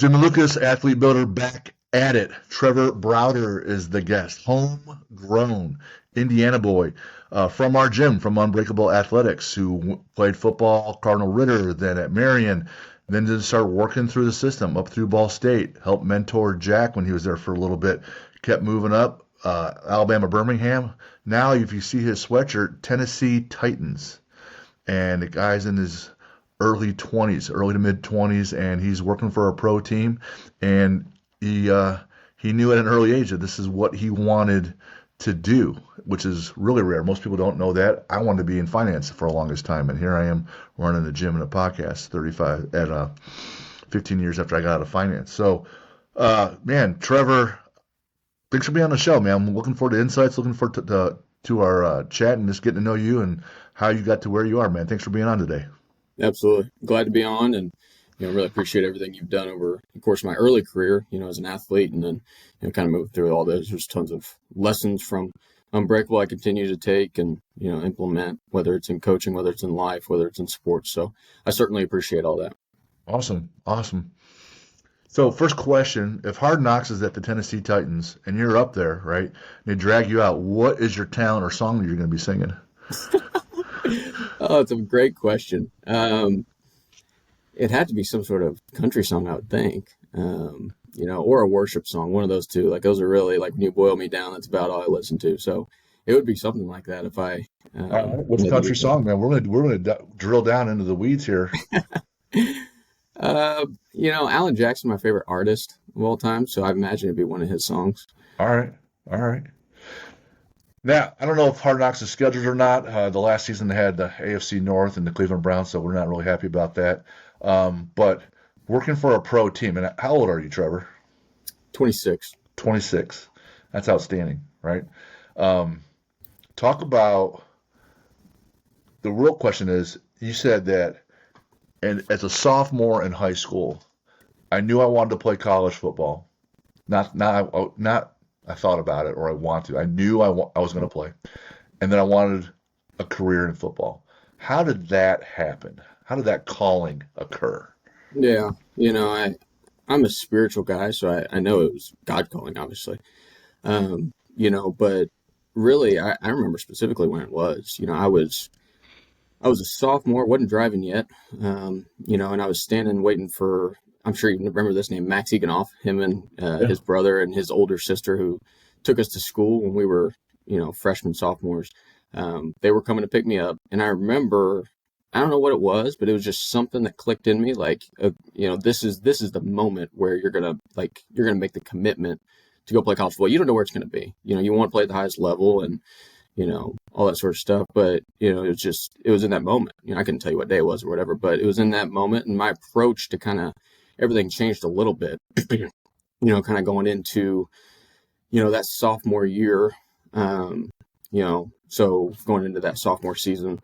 Jim and Lucas, athlete builder, back at it. Trevor Browder is the guest. Homegrown Indiana boy from our gym, from Unbreakable Athletics, who played football, Cardinal Ritter, then at Marian, then did start working through the system up through Ball State, helped mentor Jack when he was there for a little bit, kept moving up, Alabama, Birmingham. Now, if you see his sweatshirt, Tennessee Titans. And the guy's in his early 20s, early to mid 20s, and he's working for a pro team. And he knew at an early age that this is what he wanted to do, which is really rare. Most people don't know that. I wanted to be in finance for the longest time, and here I am running a gym and a podcast 15 years after I got out of finance. So, man, Trevor, thanks for being on the show, man. I'm looking forward to insights, looking forward to our chat and just getting to know you and how you got to where you are, man. Thanks for being on today. Absolutely. Glad to be on, and really appreciate everything you've done over the course of my early career, as an athlete, and then kind of moved through all those. There's tons of lessons from Unbreakable I continue to take and implement, whether it's in coaching, whether it's in life, whether it's in sports. So I certainly appreciate all that. Awesome. So first question, if Hard Knocks is at the Tennessee Titans and you're up there, right, and they drag you out, what is your talent or song that you're going to be singing? Oh, it's a great question. It had to be some sort of country song, I would think, or a worship song, one of those two. Like, those are really, like, when you boil me down, that's about all I listen to. So it would be something like that if I. All right. What's a country song, man? We're gonna drill down into the weeds here. Alan Jackson, my favorite artist of all time, so I imagine it'd be one of his songs. All right. Now, I don't know if Hard Knocks is scheduled or not. The last season they had the AFC North and the Cleveland Browns, so we're not really happy about that. But working for a pro team, and how old are you, Trevor? 26. 26. That's outstanding, right? Talk about, the real question is, you said that, and as a sophomore in high school, I knew I wanted to play college football. Not I thought about it or I want to. I knew I was going to play. And then I wanted a career in football. How did that happen? How did that calling occur? Yeah, I'm a spiritual guy, so I know it was God calling, obviously. But really, I remember specifically when it was. I was a sophomore, wasn't driving yet, and I was standing waiting for, I'm sure you remember this name, Max Eganoff, him and his brother and his older sister, who took us to school when we were, freshmen, sophomores. They were coming to pick me up. And I remember, I don't know what it was, but it was just something that clicked in me. Like, this is the moment where you're going to make the commitment to go play college football. You don't know where it's going to be. You want to play at the highest level and, all that sort of stuff. But, it was in that moment. I couldn't tell you what day it was or whatever, but it was in that moment. And my approach to kind of everything changed a little bit, kind of going into, that sophomore year, so going into that sophomore season,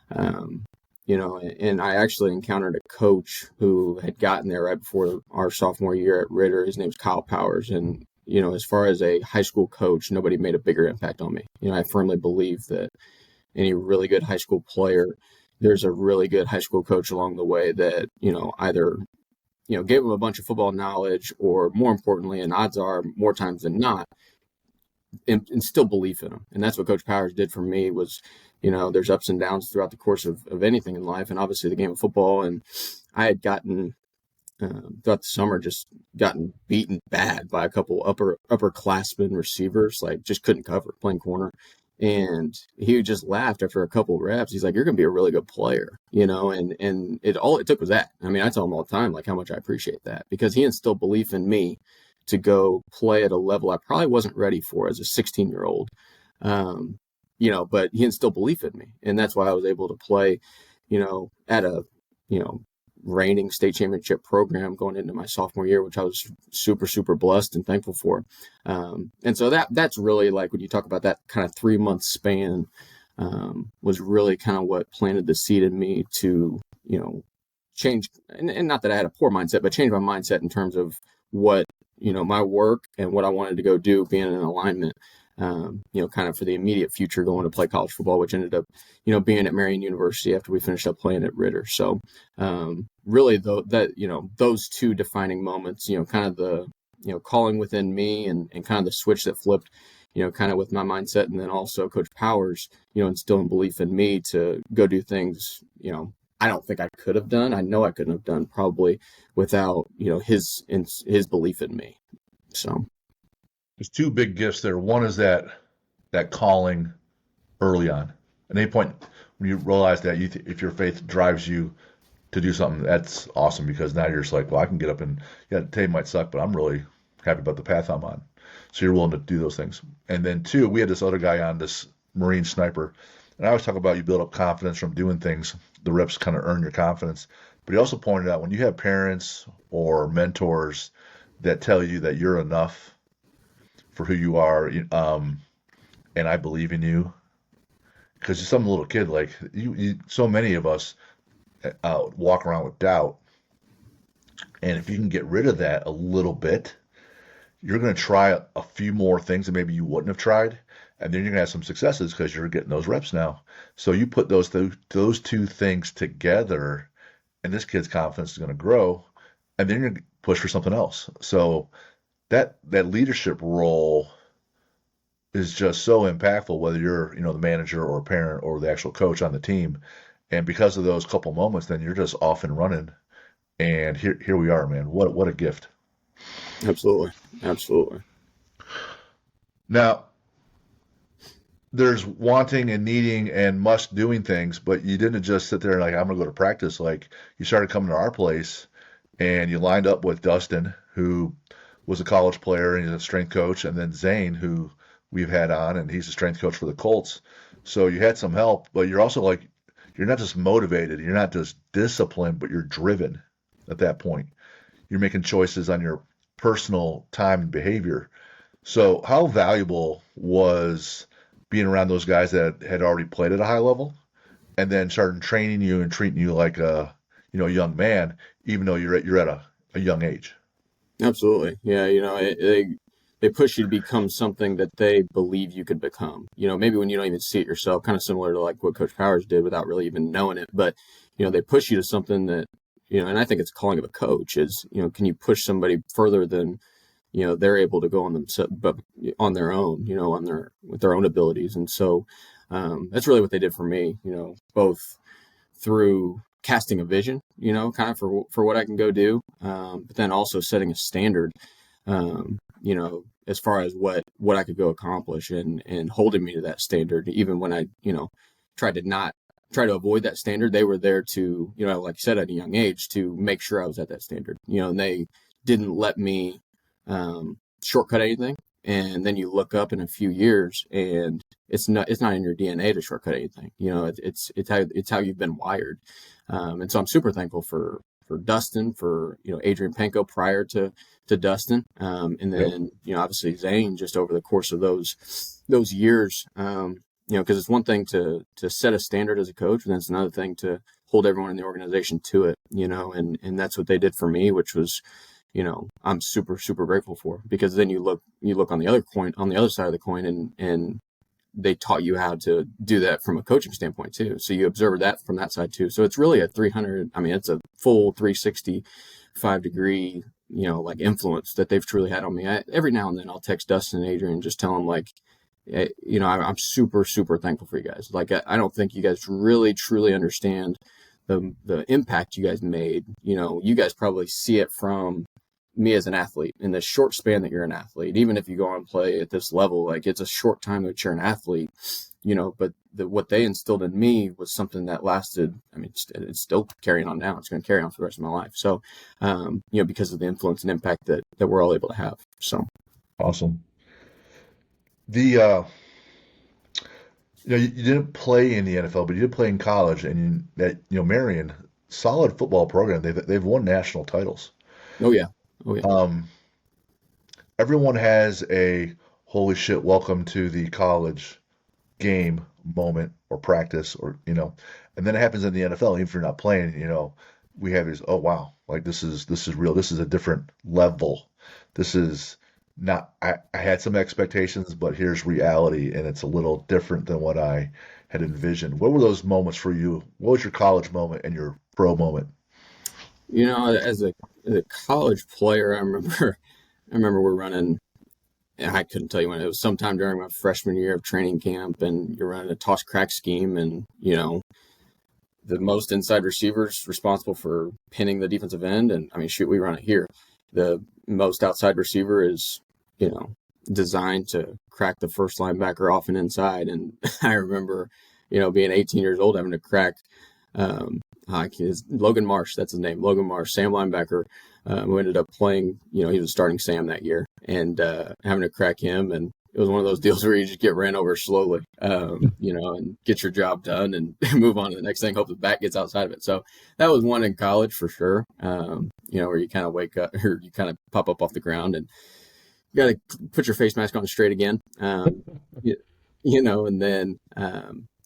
and I actually encountered a coach who had gotten there right before our sophomore year at Ritter. His name's Kyle Powers. And, as far as a high school coach, nobody made a bigger impact on me. I firmly believe that any really good high school player, there's a really good high school coach along the way that, either gave them a bunch of football knowledge, or more importantly, and odds are more times than not, instill belief in them. And that's what Coach Powers did for me. Was, there's ups and downs throughout the course of anything in life, and obviously the game of football. And I had gotten throughout the summer just gotten beaten bad by a couple upperclassmen receivers, like just couldn't cover, playing corner. And he just laughed after a couple of reps. He's like, "You're going to be a really good player," and all it took was that. I mean, I tell him all the time, like, how much I appreciate that, because he instilled belief in me to go play at a level I probably wasn't ready for as a 16-year-old. But he instilled belief in me. And that's why I was able to play, at a, reigning state championship program going into my sophomore year, which I was super, super blessed and thankful for. And so that's really, like, when you talk about that kind of 3-month span, was really kind of what planted the seed in me to, change, and not that I had a poor mindset, but change my mindset in terms of what, my work and what I wanted to go do, being in alignment. kind of for the immediate future going to play college football, which ended up, being at Marian University after we finished up playing at Ritter. So really, though, that, those two defining moments, kind of the, calling within me and kind of the switch that flipped, kind of with my mindset. And then also Coach Powers, instilling belief in me to go do things, I don't think I could have done. I know I couldn't have done probably without, his belief in me. So There's two big gifts there. One is that calling early on. At any point when you realize that if your faith drives you to do something, that's awesome, because now you're just like, well, I can get up and, yeah, today might suck, but I'm really happy about the path I'm on. So you're willing to do those things. And then two, we had this other guy on, this Marine sniper, and I always talk about you build up confidence from doing things. The reps kind of earn your confidence. But he also pointed out, when you have parents or mentors that tell you that you're enough for who you are, and I believe in you, because you're some little kid, like so many of us walk around with doubt. And if you can get rid of that a little bit, you're going to try a few more things that maybe you wouldn't have tried, and then you're going to have some successes because you're getting those reps now. So you put those two things together, and this kid's confidence is going to grow, and then you're going to push for something else. So that leadership role is just so impactful, whether you're, the manager or a parent or the actual coach on the team. And because of those couple moments, then you're just off and running. And here we are, man. What a gift. Absolutely. Absolutely. Now, there's wanting and needing and must doing things, but you didn't just sit there and like, I'm going to go to practice. Like, you started coming to our place and you lined up with Dustin, who was a college player and he's a strength coach, and then Zane, who we've had on, and he's a strength coach for the Colts. So you had some help, but you're also like, you're not just motivated, you're not just disciplined, but you're driven at that point. You're making choices on your personal time and behavior. So how valuable was being around those guys that had already played at a high level, and then started training you and treating you like a young man, even though you're at a young age? Absolutely. Yeah. They push you to become something that they believe you could become, maybe when you don't even see it yourself, kind of similar to like what Coach Powers did without really even knowing it. But, they push you to something that, and I think it's calling of a coach is, can you push somebody further than, they're able to go on themselves, but on their own, with their own abilities. And so that's really what they did for me, both through casting a vision, kind of for what I can go do, but then also setting a standard, as far as what I could go accomplish, and holding me to that standard, even when I, tried to avoid that standard. They were there to, like you said, at a young age, to make sure I was at that standard, and they didn't let me shortcut anything. And then you look up in a few years and it's not in your DNA to shortcut anything. It's how you've been wired. And so I'm super thankful for Dustin, for, Adrian Penko prior to Dustin. And then, obviously Zane, just over the course of those years, because it's one thing to set a standard as a coach, and then it's another thing to hold everyone in the organization to it, and that's what they did for me, which was, I'm super, super grateful for, because then you look on the other side of the coin, and they taught you how to do that from a coaching standpoint too. So you observe that from that side too. So it's really it's a full 365-degree, like influence that they've truly had on me. Every now and then I'll text Dustin and Adrian and just tell them like, I'm super, super thankful for you guys. Like, I don't think you guys really, truly understand the impact you guys made. You guys probably see it from me as an athlete in the short span that you're an athlete. Even if you go on and play at this level, like, it's a short time that you're an athlete, but what they instilled in me was something that lasted. I mean, it's still carrying on now. It's going to carry on for the rest of my life. So, because of the influence and impact that we're all able to have. So Awesome. The you didn't play in the NFL, but you did play in college, and Marian, solid football program. They've won national titles. Oh yeah. Everyone has a holy shit, welcome to the college game moment or practice, or and then it happens in the NFL. Even if you're not playing, we have these, oh wow, like this is real. This is a different level. This is not I had some expectations, but here's reality, and it's a little different than what I had envisioned. What were those moments for you? What was your college moment and your pro moment? As a college player, I remember we're running. I couldn't tell you when it was. Sometime during my freshman year of training camp, and you're running a toss crack scheme, and the most inside receivers responsible for pinning the defensive end. And I mean, shoot, we run it here. The most outside receiver is, you know, designed to crack the first linebacker off and inside. And I remember, being 18 years old, having to crack Logan Marsh, that's his name, Logan Marsh, Sam linebacker, who ended up playing, he was starting Sam that year, and having to crack him. And it was one of those deals where you just get ran over slowly, and get your job done and move on to the next thing, hope the back gets outside of it. So that was one in college for sure, where you kind of wake up or you kind of pop up off the ground and you got to put your face mask on straight again. And then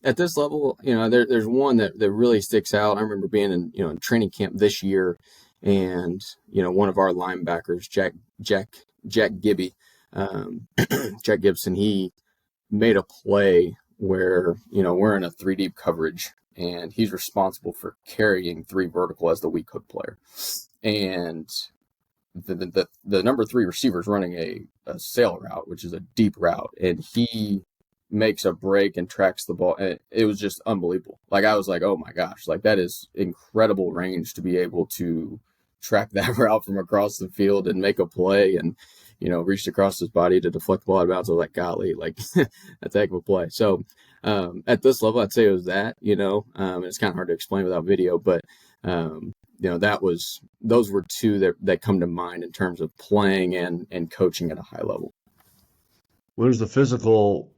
at this level, there's one that really sticks out. I remember being in training camp this year, and one of our linebackers, Jack Gibby, Jack Gibson, he made a play where we're in a 3 deep coverage, and he's responsible for carrying 3 vertical as the weak hook player, and the number 3 receiver is running a sail route, which is a deep route, and he makes a break and tracks the ball. And it was just unbelievable. Like, I was like, oh my gosh, like that is incredible range to be able to track that route from across the field and make a play, and reached across his body to deflect the ball out of bounds. I was like, golly, like that's a heck of a play. So at this level, I'd say it was that, it's kind of hard to explain without video, but those were 2 that come to mind in terms of playing and coaching at a high level. What is the physical,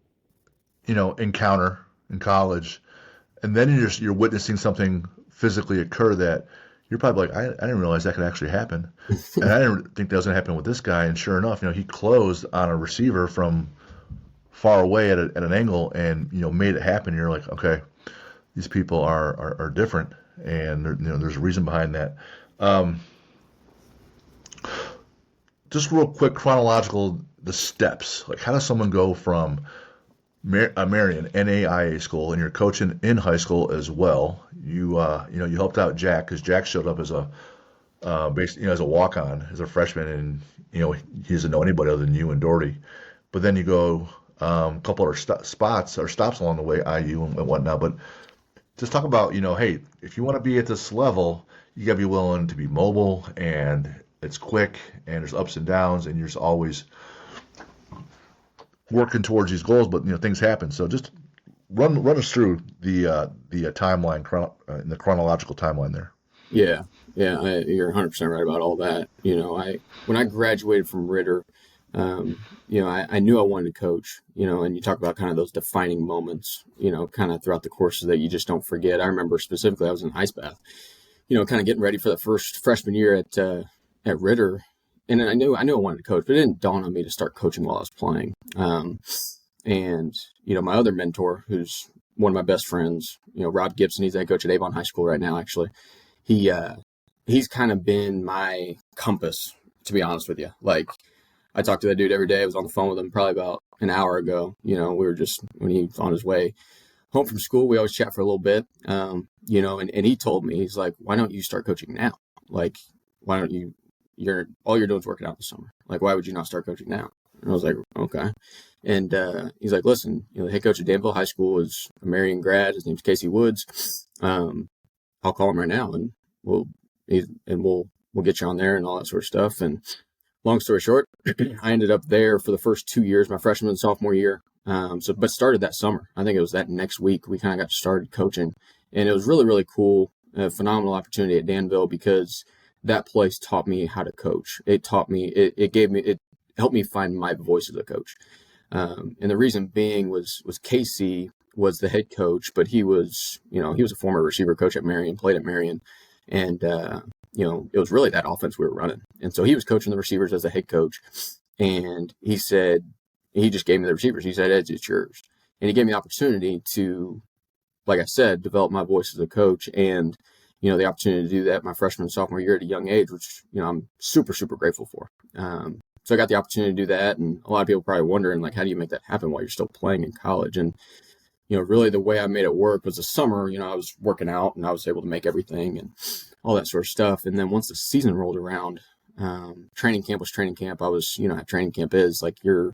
encounter in college, and then you're witnessing something physically occur that you're probably like, I didn't realize that could actually happen, and I didn't think that was going to happen with this guy. And sure enough, he closed on a receiver from far away at an angle, and made it happen. You're like, okay, these people are different, and there's a reason behind that. Just real quick, chronological, the steps. Like, how does someone go from Marian NAIA school, and you're coaching in high school as well? You helped out Jack because Jack showed up as a as a walk-on as a freshman, and he doesn't know anybody other than you and Doherty. But then you go a couple other spots or stops along the way, IU and whatnot. But just talk about hey, if you want to be at this level, you got to be willing to be mobile, and it's quick, and there's ups and downs, and you're just always working towards these goals, but things happen. So just run us through the timeline, in the chronological timeline there. Yeah, you're 100% right about all that. When I graduated from Ritter, I knew I wanted to coach. And you talk about kind of those defining moments, kind of throughout the courses that you just don't forget. I remember specifically I was in ice bath, kind of getting ready for the first freshman year at Ritter. And I knew I wanted to coach, but it didn't dawn on me to start coaching while I was playing. And my other mentor, who's one of my best friends, Rob Gibson, he's the head coach at Avon High School right now, actually. He's kind of been my compass, to be honest with you. Like, I talk to that dude every day. I was on the phone with him probably about an hour ago. We were just, when he was on his way home from school, we always chat for a little bit, and he told me, he's like, why don't you start coaching now? Like, why don't you, all you're doing is working out this summer. Like, why would you not start coaching now? And I was like, okay. And he's like, listen, the head coach at Danville High School is a Marian grad. His name's Casey Woods. I'll call him right now, and we'll get you on there and all that sort of stuff. And long story short, I ended up there for the first 2 years, my freshman and sophomore year. But started that summer. I think it was that next week we kind of got started coaching, and it was really, really cool. A phenomenal opportunity at Danville, because that place taught me how to coach. It taught me, it helped me find my voice as a coach. And the reason being was Casey was the head coach, but he was a former receiver coach at Marian, played at Marian. And, it was really that offense we were running. And so he was coaching the receivers as the head coach. And he just gave me the receivers. He said, Ed, it's yours. And he gave me the opportunity to, like I said, develop my voice as a coach. And, the opportunity to do that my freshman and sophomore year at a young age, which, I'm super, super grateful for. so I got the opportunity to do that. And a lot of people probably wondering, like, how do you make that happen while you're still playing in college? And, really the way I made it work was the summer, I was working out and I was able to make everything and all that sort of stuff. And then once the season rolled around, training camp was training camp. I was, how training camp is, like, you're,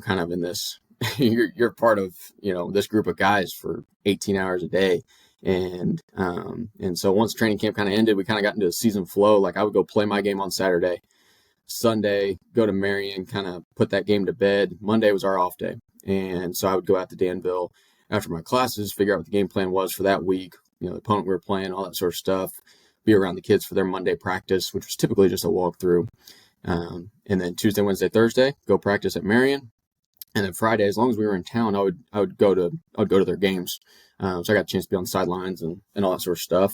kind of in this, you're part of, this group of guys for 18 hours a day. And so once training camp kind of ended, we kind of got into a season flow. Like, I would go play my game on Saturday, Sunday, go to Marian, kind of put that game to bed. Monday was our off day. And so I would go out to Danville after my classes, figure out what the game plan was for that week, the opponent we were playing, all that sort of stuff, be around the kids for their Monday practice, which was typically just a walkthrough. And then Tuesday, Wednesday, Thursday, go practice at Marian. And then Friday, as long as we were in town, I would go to their games. So I got a chance to be on the sidelines and all that sort of stuff,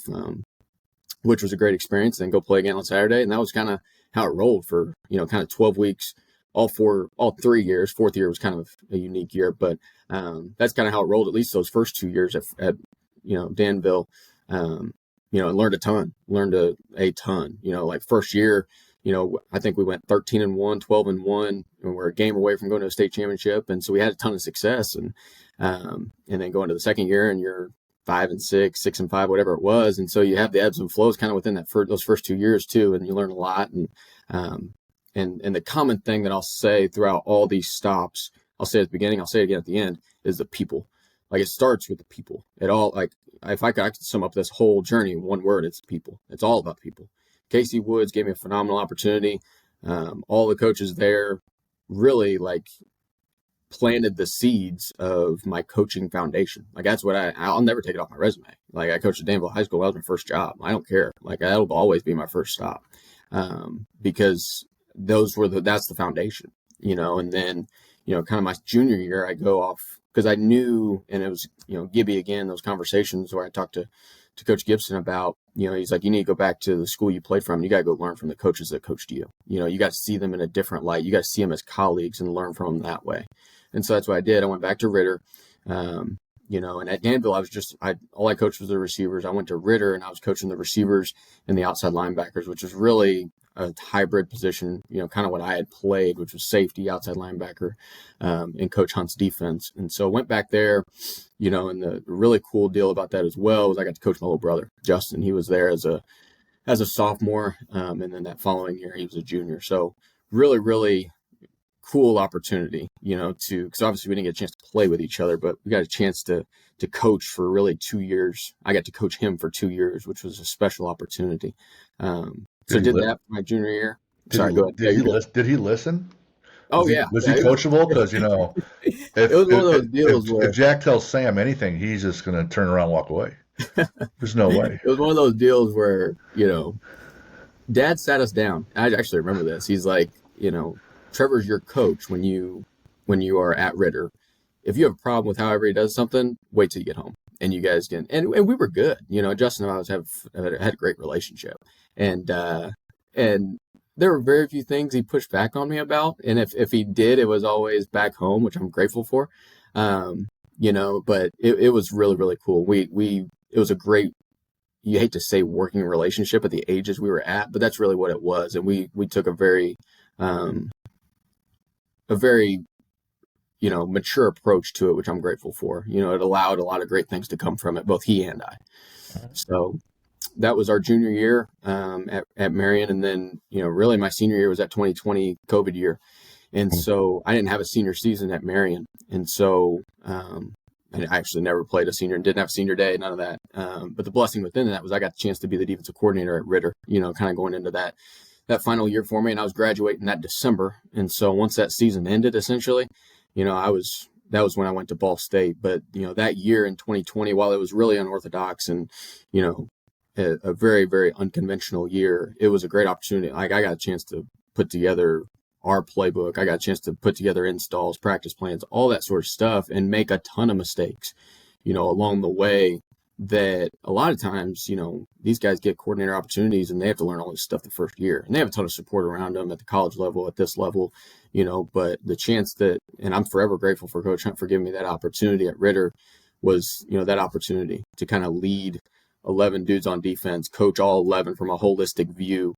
which was a great experience. Then go play again on Saturday. And that was kind of how it rolled for, kind of 12 weeks, all 3 years. Fourth year was kind of a unique year, but that's kind of how it rolled, at least those first 2 years at Danville, and learned a ton, like first year, I think we went 13-1, 12-1, and we're a game away from going to a state championship. And so we had a ton of success, and then going to the second year and you're 5-6, 6-5, whatever it was. And so you have the ebbs and flows kind of within those first 2 years too. And you learn a lot. And the common thing that I'll say throughout all these stops, I'll say at the beginning, I'll say it again at the end, is the people. Like, it starts with the people. It all, like, if I could sum up this whole journey in one word, it's people. It's all about people. Casey Woods gave me a phenomenal opportunity. All the coaches there really, like, planted the seeds of my coaching foundation. Like, that's what I'll never take it off my resume. Like, I coached at Danville High School. That was my first job. I don't care. Like, that'll always be my first stop, because that's the foundation, and then, kind of my junior year, I go off because I knew, and it was, Gibby again, those conversations where I talked to Coach Gibson about, he's like, you need to go back to the school you played from. You got to go learn from the coaches that coached you. You got to see them in a different light. You got to see them as colleagues and learn from them that way. And so that's what I did. I went back to Ritter, and at Danville, all I coached was the receivers. I went to Ritter and I was coaching the receivers and the outside linebackers, which was really a hybrid position, kind of what I had played, which was safety, outside linebacker, and Coach Hunt's defense. And so I went back there, and the really cool deal about that as well was I got to coach my little brother, Justin. He was there as a sophomore, and then that following year he was a junior. So really, really cool opportunity, because obviously we didn't get a chance to play with each other, but we got a chance to coach for really 2 years. I got to coach him for 2 years, which was a special opportunity. So I did that for my junior year. Sorry, go ahead. Did he listen? Oh, yeah. Was he coachable? Because, it was one of those deals where if Jack tells Sam anything, he's just going to turn around and walk away. There's no way. It was one of those deals where, Dad sat us down. I actually remember this. He's like, Trevor's your coach when you are at Ritter. If you have a problem with how everybody does something, wait till you get home. And you guys can, and we were good. Justin and I had a great relationship. And there were very few things he pushed back on me about. And if he did, it was always back home, which I'm grateful for. But it was really, really cool. It was a great, you hate to say working relationship at the ages we were at, but that's really what it was. And we took a very mature approach to it, which I'm grateful for. It allowed a lot of great things to come from it, both he and I. So that was our junior year at Marian. And then, really my senior year was that 2020 COVID year. And so I didn't have a senior season at Marian. And so I actually never played a senior and didn't have senior day, none of that. But the blessing within that was I got the chance to be the defensive coordinator at Ritter, kind of going into that final year for me. And I was graduating that December. And so once that season ended, essentially, that was when I went to Ball State. But, that year in 2020, while it was really unorthodox and, a very, very unconventional year, it was a great opportunity. Like, I got a chance to put together our playbook. I got a chance to put together installs, practice plans, all that sort of stuff, and make a ton of mistakes, along the way that a lot of times, these guys get coordinator opportunities and they have to learn all this stuff the first year, and they have a ton of support around them at the college level, at this level, but the chance that, and I'm forever grateful for Coach Hunt for giving me that opportunity at Ritter, was, that opportunity to kind of lead 11 dudes on defense, coach all 11 from a holistic view,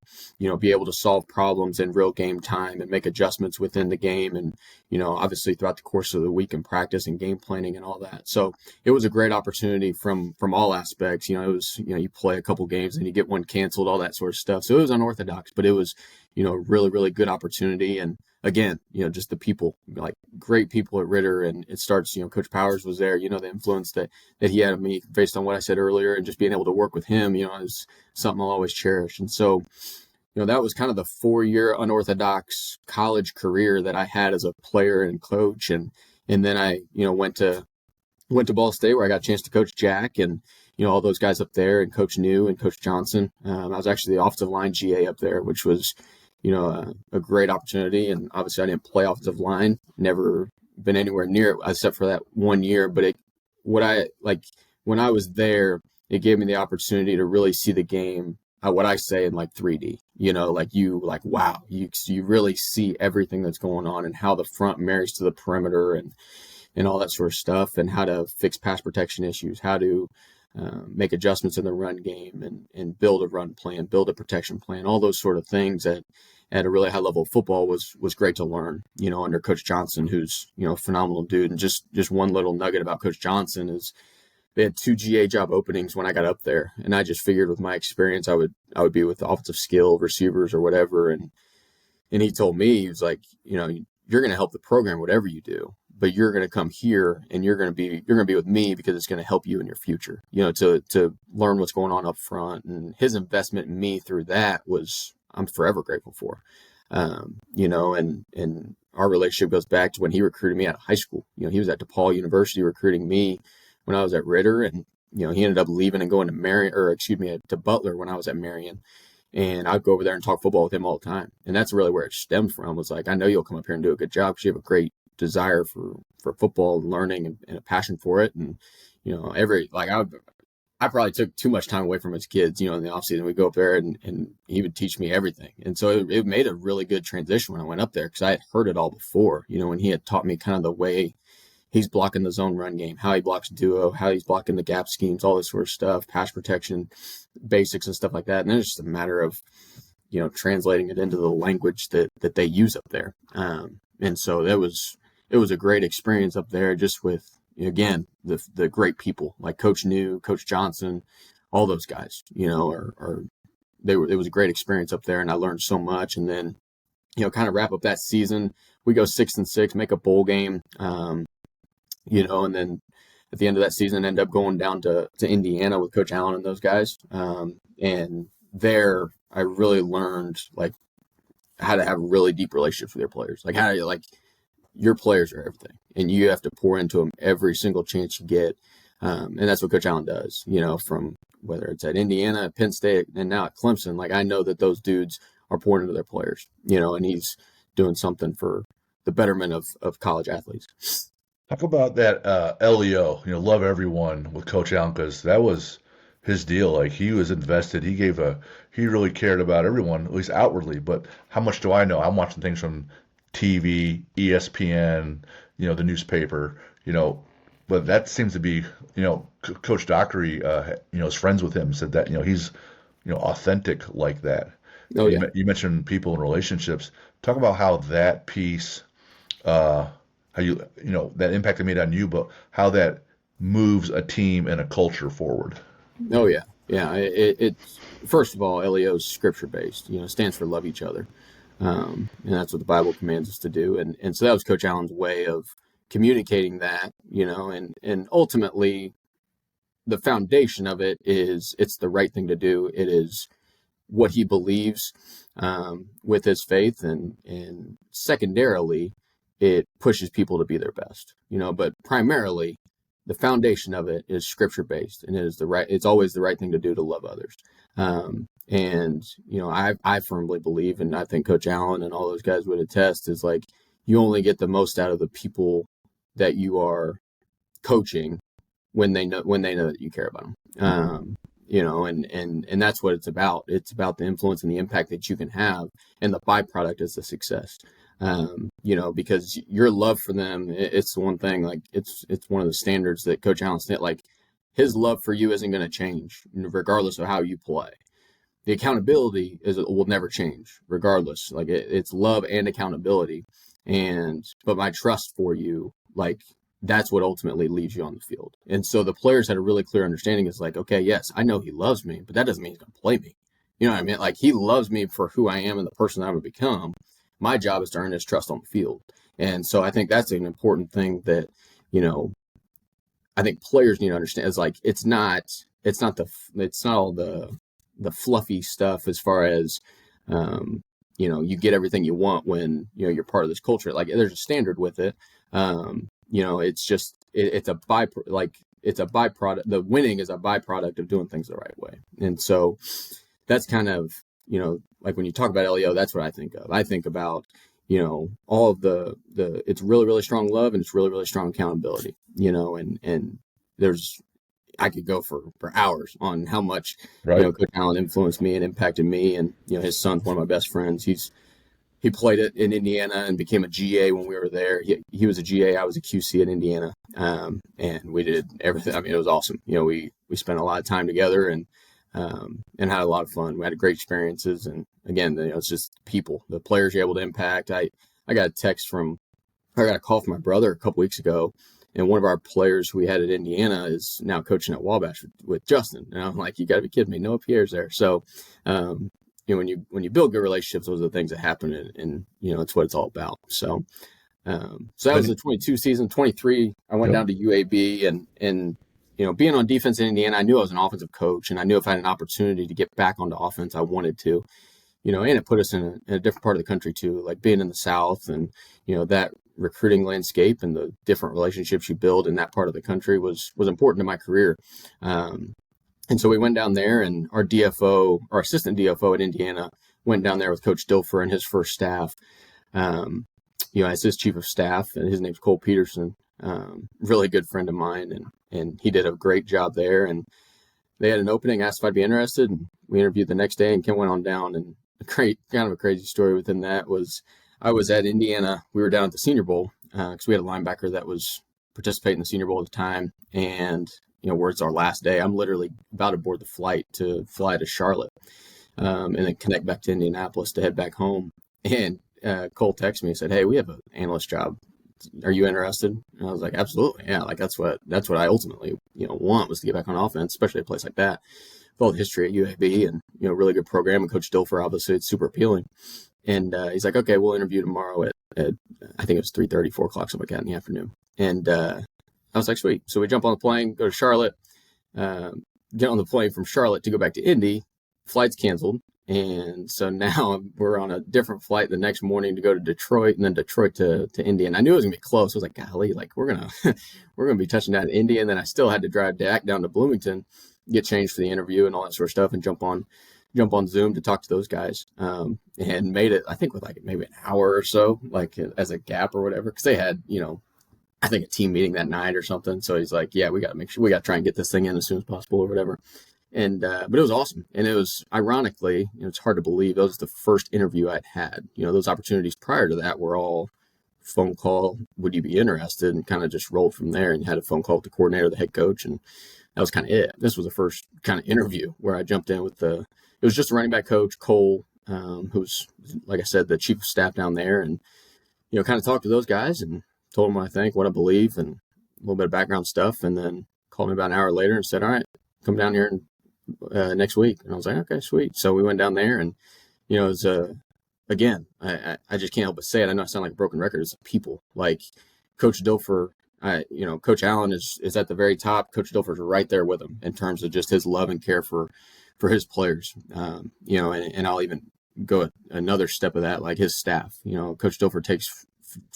be able to solve problems in real game time and make adjustments within the game. And, obviously throughout the course of the week and practice and game planning and all that. So it was a great opportunity from all aspects. It was, you play a couple games and you get one canceled, all that sort of stuff. So it was unorthodox, but it was, really, really good opportunity. And again, just the people, like great people at Ritter. And it starts, Coach Powers was there, the influence that he had on me based on what I said earlier, and just being able to work with him, is something I'll always cherish. And so, that was kind of the 4-year unorthodox college career that I had as a player and coach. And then I, went to Ball State, where I got a chance to coach Jack and, all those guys up there, and Coach New and Coach Johnson. I was actually the offensive line GA up there, which was, a great opportunity. And obviously I didn't play offensive line, never been anywhere near it except for that 1 year. But when I was there, it gave me the opportunity to really see the game, what I say in like 3D, wow, you really see everything that's going on and how the front marries to the perimeter and all that sort of stuff, and how to fix pass protection issues, how to make adjustments in the run game and build a run plan, build a protection plan, all those sort of things at a really high level of football was great to learn, under Coach Johnson, who's, a phenomenal dude. And just one little nugget about Coach Johnson is they had 2 GA job openings when I got up there. And I just figured with my experience, I would be with the offensive skill receivers or whatever. And he told me, he was like, you're going to help the program, whatever you do, but you're going to come here and you're going to be with me because it's going to help you in your future, to learn what's going on up front. And his investment in me through that I'm forever grateful for, and our relationship goes back to when he recruited me out of high school. He was at DePaul University recruiting me when I was at Ritter, and, he ended up leaving and going to Butler when I was at Marian. And I'd go over there and talk football with him all the time. And that's really where it stemmed from, was like, I know you'll come up here and do a good job because you have a great desire for football and learning and a passion for it. And, I probably took too much time away from his kids, in the offseason. We'd go up there and he would teach me everything. And so it made a really good transition when I went up there, because I had heard it all before, when he had taught me kind of the way he's blocking the zone run game, how he blocks duo, how he's blocking the gap schemes, all this sort of stuff, pass protection, basics and stuff like that. And then it's just a matter of, translating it into the language that they use up there. And so it was a great experience up there, just with, again, the great people like Coach New, Coach Johnson, all those guys, it was a great experience up there, and I learned so much. And then, kind of wrap up that season, we go 6-6, make a bowl game, and then at the end of that season, end up going down to Indiana with Coach Allen and those guys. And there I really learned how to have really deep relationships with your players, your players are everything, and you have to pour into them every single chance you get. And that's what Coach Allen does, from whether it's at Indiana, Penn State, and now at Clemson. I know that those dudes are pouring into their players, and he's doing something for the betterment of college athletes. Talk about that LEO, love everyone with Coach Allen, because that was his deal. He was invested. He really cared about everyone, at least outwardly. But how much do I know? I'm watching things from TV, ESPN, the newspaper, but that seems to be, Coach Dockery, is friends with him, said that, he's, authentic like that. Oh, yeah. You mentioned people and relationships. Talk about how that piece, how that impact it made on you, but how that moves a team and a culture forward. Oh, yeah. Yeah. It first of all, LEO is scripture based, stands for love each other. And that's what the Bible commands us to do. And so that was Coach Allen's way of communicating that, and ultimately the foundation of it is it's the right thing to do. It is what he believes with his faith. And secondarily, it pushes people to be their best, but primarily the foundation of it is scripture based, and it's always the right thing to do to love others. And, I firmly believe, and I think Coach Allen and all those guys would attest, is you only get the most out of the people that you are coaching when they know that you care about them. And that's what it's about. It's about the influence and the impact that you can have, and the byproduct is the success. Because your love for them, it's one thing, it's one of the standards that Coach Allen said, his love for you isn't going to change regardless of how you play. The accountability will never change regardless. Like it's love and accountability. But my trust for you, like that's what ultimately leaves you on the field. And so the players had a really clear understanding. It's like, okay, yes, I know he loves me, but that doesn't mean he's going to play me. You know what I mean? Like he loves me for who I am and the person that I'm going to become. My job is to earn his trust on the field. And so I think that's an important thing that, I think players need to understand. Is like, it's not all the fluffy stuff as far as, you get everything you want when, you're part of this culture. Like there's a standard with it. It's just, it's a byproduct. The winning is a byproduct of doing things the right way. And so that's kind of, like when you talk about LEO, that's what I think of. I think about, all of the it's really, really strong love and it's really, really strong accountability, and I could go for hours on how much, Right. Coach Allen influenced me and impacted me. And, his son's one of my best friends. He played it in Indiana and became a GA when we were there. He was a GA. I was a QC in Indiana. And we did everything. I mean, it was awesome. We spent a lot of time together and had a lot of fun. We had great experiences. And again, it's just people, the players you're able to impact. I got a call from my brother a couple weeks ago. And one of our players who we had at Indiana is now coaching at Wabash with Justin. And I'm like, you got to be kidding me. Noah Pierre's there. So, when you build good relationships, those are the things that happen, and it's what it's all about. So that was the 22 season. 23, I went down to UAB, and being on defense in Indiana, I knew I was an offensive coach, and I knew if I had an opportunity to get back onto offense, I wanted to. And it put us in a different part of the country too, like being in the South, and that recruiting landscape and the different relationships you build in that part of the country was important to my career. And so we went down there, and our assistant DFO at Indiana went down there with Coach Dilfer and his first staff, as his chief of staff, and his name's Cole Peterson, really good friend of mine. And he did a great job there. And they had an opening, asked if I'd be interested, and we interviewed the next day, and Ken went on down. And kind of a crazy story within that was I was at Indiana. We were down at the Senior Bowl because we had a linebacker that was participating in the Senior Bowl at the time. And where it's our last day, I'm literally about to board the flight to fly to Charlotte and then connect back to Indianapolis to head back home. And Cole texted me and said, "Hey, we have an analyst job. Are you interested?" And I was like, "Absolutely, yeah." Like that's what I ultimately want, was to get back on offense, especially a place like that. With all the history at UAB and really good program, and Coach Dilfer, obviously, it's super appealing. And he's like, "Okay, we'll interview tomorrow at I think it was 3:30, 4 o'clock, something like that in the afternoon." And I was like, sweet. So we jump on the plane, go to Charlotte, get on the plane from Charlotte to go back to Indy. Flight's canceled. And so now we're on a different flight the next morning to go to Detroit, and then Detroit to Indy. And I knew it was gonna be close. I was like, golly, like we're gonna be touching down in Indy. And then I still had to drive back down to Bloomington, get changed for the interview and all that sort of stuff, and jump on Zoom to talk to those guys. And made it, I think, with like maybe an hour or so, like as a gap or whatever, because they had, I think a team meeting that night or something. So he's like, yeah, we got to try and get this thing in as soon as possible or whatever. And, but it was awesome. And it was, ironically, it's hard to believe, that was the first interview I'd had. Those opportunities prior to that were all phone call. Would you be interested? And kind of just rolled from there, and had a phone call with the coordinator, the head coach. And that was kind of it. This was the first kind of interview where I jumped in with it was just a running back coach, Cole, who's, like I said, the chief of staff down there, and, kind of talked to those guys and told them what I think, what I believe, and a little bit of background stuff. And then called me about an hour later and said, "All right, come down here next week." And I was like, "Okay, sweet." So we went down there, and, it was, again, I just can't help but say it. I know I sound like a broken record. It's people like Coach Dilfer. Coach Allen is at the very top. Coach Dilfer's right there with him in terms of just his love and care for his players. And I'll even go another step of that, like his staff. Coach Dilfer takes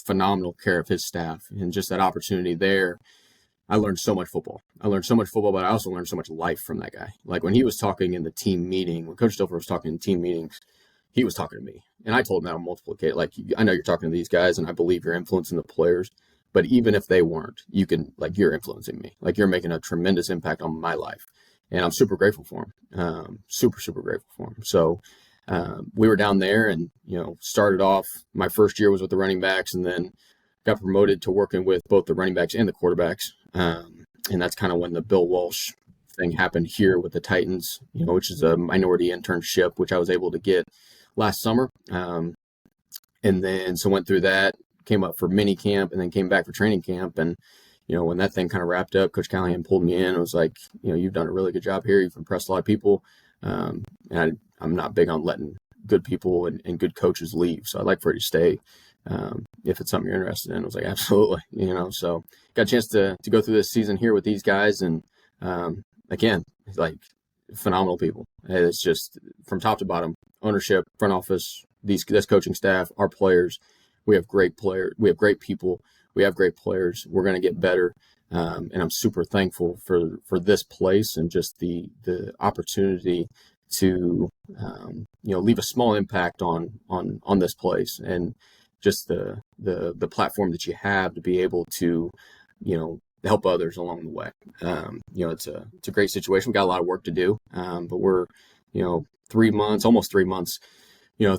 phenomenal care of his staff, and just that opportunity there, I learned so much football. But I also learned so much life from that guy. Like when he was talking in the team meeting, when Coach Dilfer was talking in team meetings, he was talking to me, and I told him that on multiple occasions. Like, I know you're talking to these guys, and I believe you're influencing the players, but even if they weren't, you're influencing me. Like, you're making a tremendous impact on my life, and I'm super grateful for him. Super, super grateful for him. So we were down there, and started off, my first year was with the running backs, and then got promoted to working with both the running backs and the quarterbacks. And that's kind of when the Bill Walsh thing happened here with the Titans, which is a minority internship, which I was able to get last summer. And then so went through that, came up for mini camp, and then came back for training camp. And when that thing kind of wrapped up, Coach Callahan pulled me in and was like, you've done a really good job here. You've impressed a lot of people. And I'm not big on letting good people and good coaches leave. So I'd like for you to stay if it's something you're interested in. I was like, absolutely. So got a chance to go through this season here with these guys. And again, like phenomenal people. It's just from top to bottom, ownership, front office, this coaching staff, our players. We have great players. We have great people. We have great players. We're going to get better. And I'm super thankful for this place and just the opportunity to leave a small impact on this place, and just the platform that you have to be able to help others along the way. It's a great situation. We got a lot of work to do, but we're 3 months, almost 3 months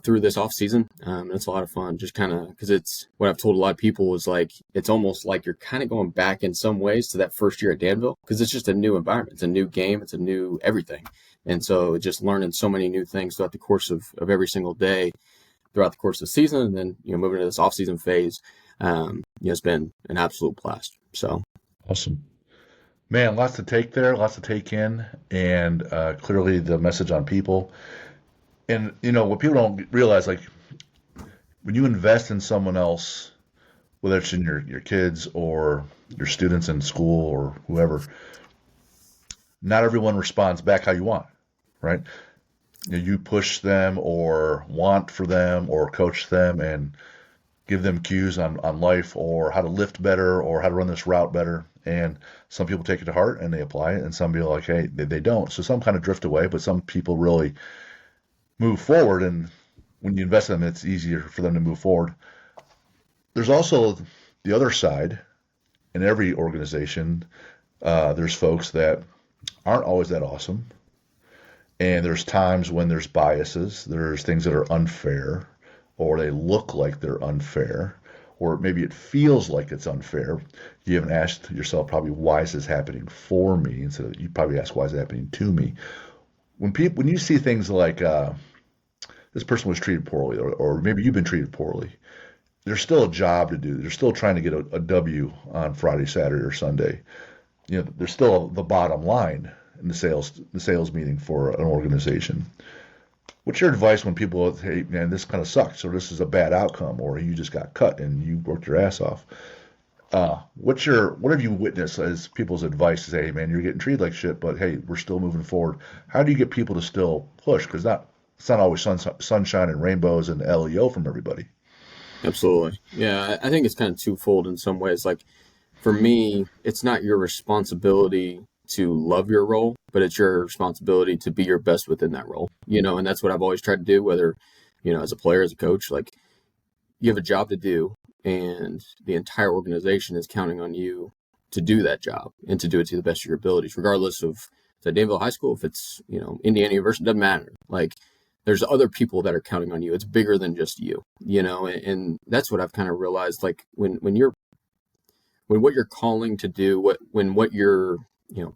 through this off season. It's a lot of fun, just kind of, because it's what I've told a lot of people is like, it's almost like you're kind of going back in some ways to that first year at Danville, because it's just a new environment. It's a new game. It's a new everything. And so just learning so many new things throughout the course of every single day throughout the course of the season. And then, moving to this off season phase, it's been an absolute blast. So awesome. Man, lots to take there, lots to take in, and clearly the message on people. And, what people don't realize, like, when you invest in someone else, whether it's in your kids or your students in school or whoever, not everyone responds back how you want, right? You push them or want for them or coach them and give them cues on life or how to lift better or how to run this route better. And some people take it to heart and they apply it, and some people are like, hey, they don't. So some kind of drift away, but some people really move forward, and when you invest in them, it's easier for them to move forward. There's also the other side. In every organization, there's folks that aren't always that awesome, and there's times when there's biases, there's things that are unfair, or they look like they're unfair, or maybe it feels like it's unfair. You haven't asked yourself probably, why is this happening for me? Instead of, you probably ask, why is it happening to me? When you see things like this person was treated poorly, or maybe you've been treated poorly, there's still a job to do. They're still trying to get a W on Friday, Saturday, or Sunday. There's still the bottom line in the sales meeting for an organization. What's your advice when people say, hey, man, this kind of sucks, or this is a bad outcome, or you just got cut and you worked your ass off? What have you witnessed as people's advice to say, hey, man, you're getting treated like shit, but hey, we're still moving forward? How do you get people to still push? Because it's not always sunshine and rainbows and LEO from everybody. Absolutely. Yeah, I think it's kind of twofold in some ways. Like, for me, it's not your responsibility to love your role, but it's your responsibility to be your best within that role. And that's what I've always tried to do, whether, as a player, as a coach. Like, you have a job to do, and the entire organization is counting on you to do that job and to do it to the best of your abilities, regardless of if it's at Danville High School, if it's, Indiana University, doesn't matter. Like, there's other people that are counting on you. It's bigger than just you, and that's what I've kind of realized. Like, when what you're calling to do, what your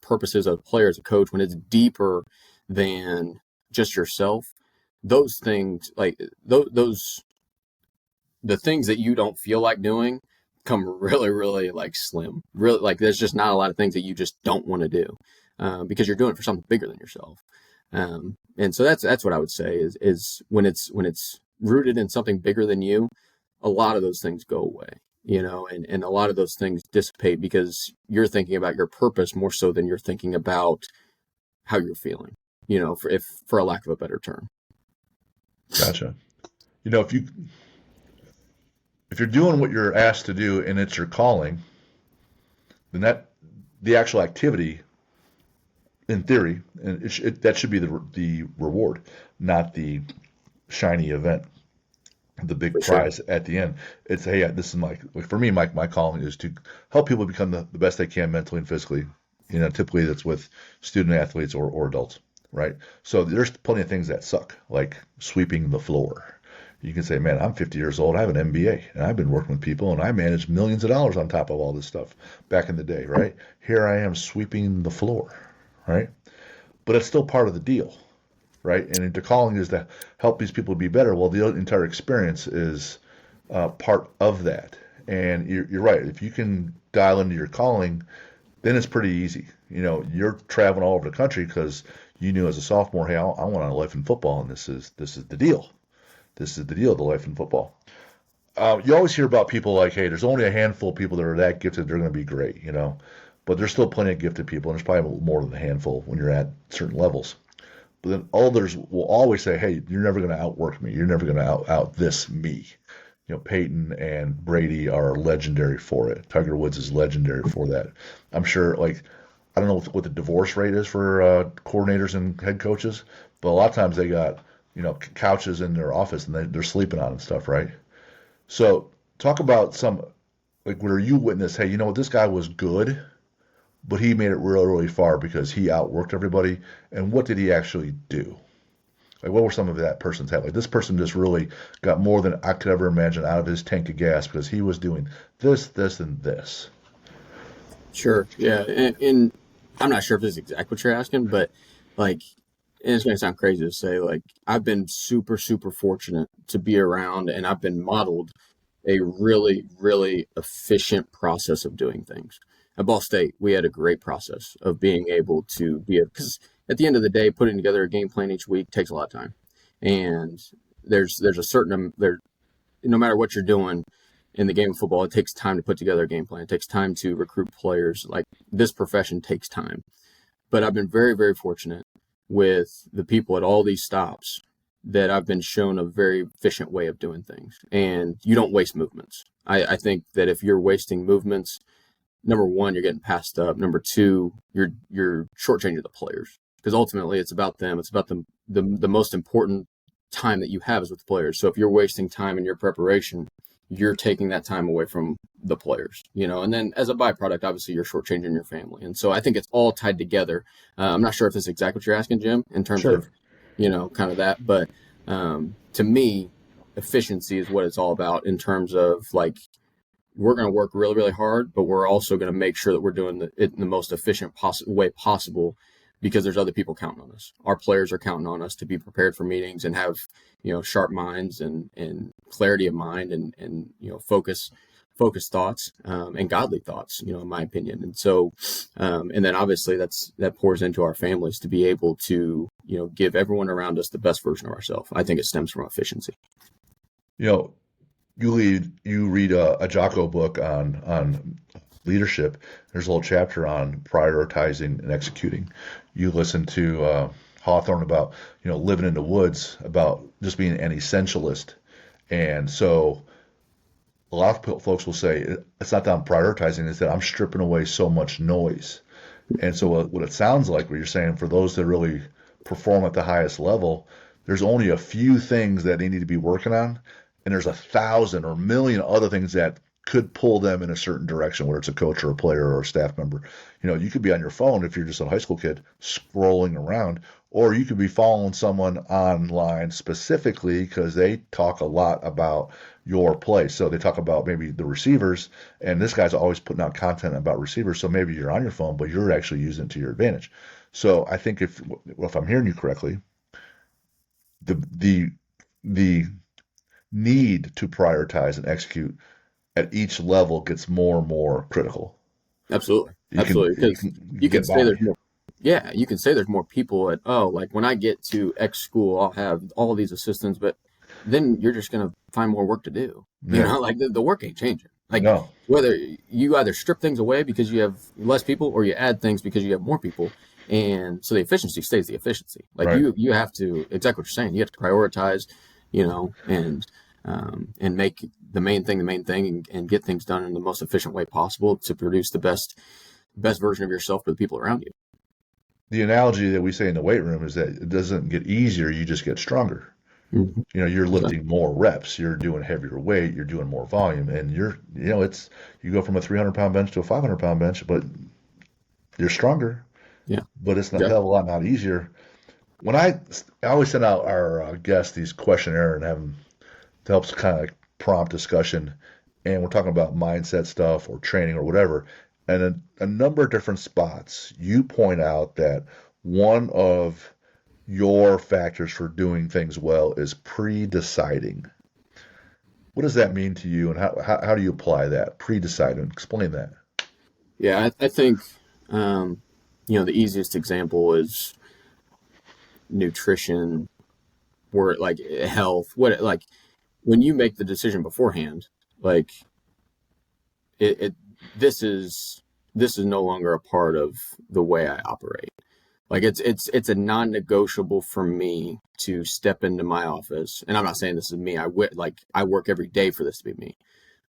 purpose is as a player, as a coach, when it's deeper than just yourself, those things, like those the things that you don't feel like doing come really, really like slim. Really, like, there's just not a lot of things that you just don't want to do because you're doing it for something bigger than yourself. And so that's what I would say is when it's rooted in something bigger than you, a lot of those things go away, and a lot of those things dissipate because you're thinking about your purpose more so than you're thinking about how you're feeling, for a lack of a better term. Gotcha. If you're doing what you're asked to do and it's your calling, then the actual activity, in theory, and that should be the reward, not the shiny event, the big prize at the end. It's, hey, this is for me, my calling is to help people become the best they can mentally and physically. Typically that's with student athletes or adults, right? So there's plenty of things that suck, like sweeping the floor, You can say, man, I'm 50 years old. I have an MBA and I've been working with people and I managed millions of dollars on top of all this stuff back in the day, right? Here I am sweeping the floor, right? But it's still part of the deal, right? And the calling is to help these people be better. Well, the entire experience is part of that. And you're right. If you can dial into your calling, then it's pretty easy. You're traveling all over the country because you knew as a sophomore, hey, I want a life in football, and this is the deal. This is the deal, the life in football. You always hear about people like, hey, there's only a handful of people that are that gifted, they're going to be great. But there's still plenty of gifted people, and there's probably more than a handful when you're at certain levels. But then others will always say, hey, you're never going to outwork me. You're never going to out this me. Peyton and Brady are legendary for it. Tiger Woods is legendary for that. I'm sure, I don't know what the divorce rate is for coordinators and head coaches, but a lot of times they got, couches in their office and they're sleeping on and stuff, right? So talk about some, where you witness, hey, this guy was good, but he made it really, really far because he outworked everybody. And what did he actually do? What were some of that person's have? This person just really got more than I could ever imagine out of his tank of gas because he was doing this, this, and this. Sure. Yeah. And I'm not sure if this is exactly what you're asking, but and it's going to sound crazy to say, I've been super, super fortunate to be around and I've been modeled a really, really efficient process of doing things. At Ball State, we had a great process of being able to because at the end of the day, putting together a game plan each week takes a lot of time. And there's a certain, no matter what you're doing in the game of football, it takes time to put together a game plan. It takes time to recruit players. This profession takes time. But I've been very, very fortunate with the people at all these stops that I've been shown a very efficient way of doing things. And you don't waste movements. I think that if you're wasting movements, number one, you're getting passed up. Number two, you're shortchanging the players because ultimately it's about them. It's about the most important time that you have is with the players. So if you're wasting time in your preparation, you're taking that time away from the players, and then as a byproduct, obviously you're shortchanging your family. And so I think it's all tied together. I'm not sure if this is exactly what you're asking, Jim, in terms Sure. of, kind of that. But to me, efficiency is what it's all about in terms of we're going to work really, really hard, but we're also going to make sure that we're doing it in the most efficient way possible because there's other people counting on us. Our players are counting on us to be prepared for meetings and have, sharp minds and clarity of mind and focused thoughts and godly thoughts, in my opinion. And so, and then obviously that pours into our families to be able to, give everyone around us the best version of ourselves. I think it stems from efficiency. You read a Jocko book on leadership. There's a little chapter on prioritizing and executing. You listen to Hawthorne about living in the woods, about just being an essentialist, and so a lot of folks will say it's not that I'm prioritizing; it's that I'm stripping away so much noise. And so what it sounds like, what you're saying, for those that really perform at the highest level, there's only a few things that they need to be working on, and there's 1,000 or a million other things that could pull them in a certain direction, whether it's a coach or a player or a staff member. You could be on your phone if you're just a high school kid scrolling around, or you could be following someone online specifically because they talk a lot about your play. So they talk about maybe the receivers, and this guy's always putting out content about receivers. So maybe you're on your phone, but you're actually using it to your advantage. So I think if I'm hearing you correctly, the need to prioritize and execute at each level gets more and more critical. Absolutely. Absolutely. Because you can say there's more. Yeah, you can say there's more people at, when I get to X school, I'll have all these assistants, but then you're just going to find more work to do. Yeah. The work ain't changing. No. Whether you either strip things away because you have less people or you add things because you have more people. And so the efficiency stays the efficiency. Right. You have to, exactly what you're saying, you have to prioritize, and make the main thing and get things done in the most efficient way possible to produce the best version of yourself for the people around you. The analogy that we say in the weight room is that it doesn't get easier, you just get stronger. Mm-hmm. You're lifting more reps, you're doing heavier weight, you're doing more volume, and you go from a 300-pound bench to a 500-pound bench, but you're stronger. Yeah. But it's not a hell of a lot not easier. When I always send out our guests these questionnaire and have them to help kind of prompt discussion. And we're talking about mindset stuff or training or whatever. And a number of different spots, you point out that one of your factors for doing things well is pre-deciding. What does that mean to you, and how do you apply that? Pre-deciding. Explain that. Yeah, I think the easiest example is nutrition, where like health. What like when you make the decision beforehand, like it this is this is no longer a part of the way I operate. Like it's a non-negotiable for me to step into my office, and I'm not saying this is me. I work every day for this to be me,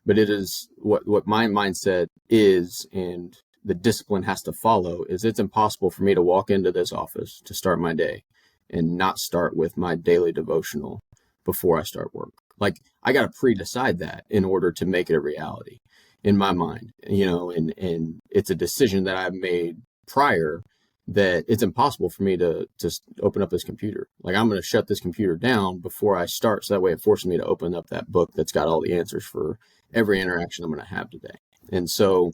but it is what my mindset is, and the discipline has to follow. Is it's impossible for me to walk into this office to start my day and not start with my daily devotional before I start work. Like I got to pre-decide that in order to make it a reality in my mind, and it's a decision that I've made prior, that it's impossible for me to just open up this computer. Like I'm going to shut this computer down before I start. So that way it forces me to open up that book that's got all the answers for every interaction I'm going to have today. And so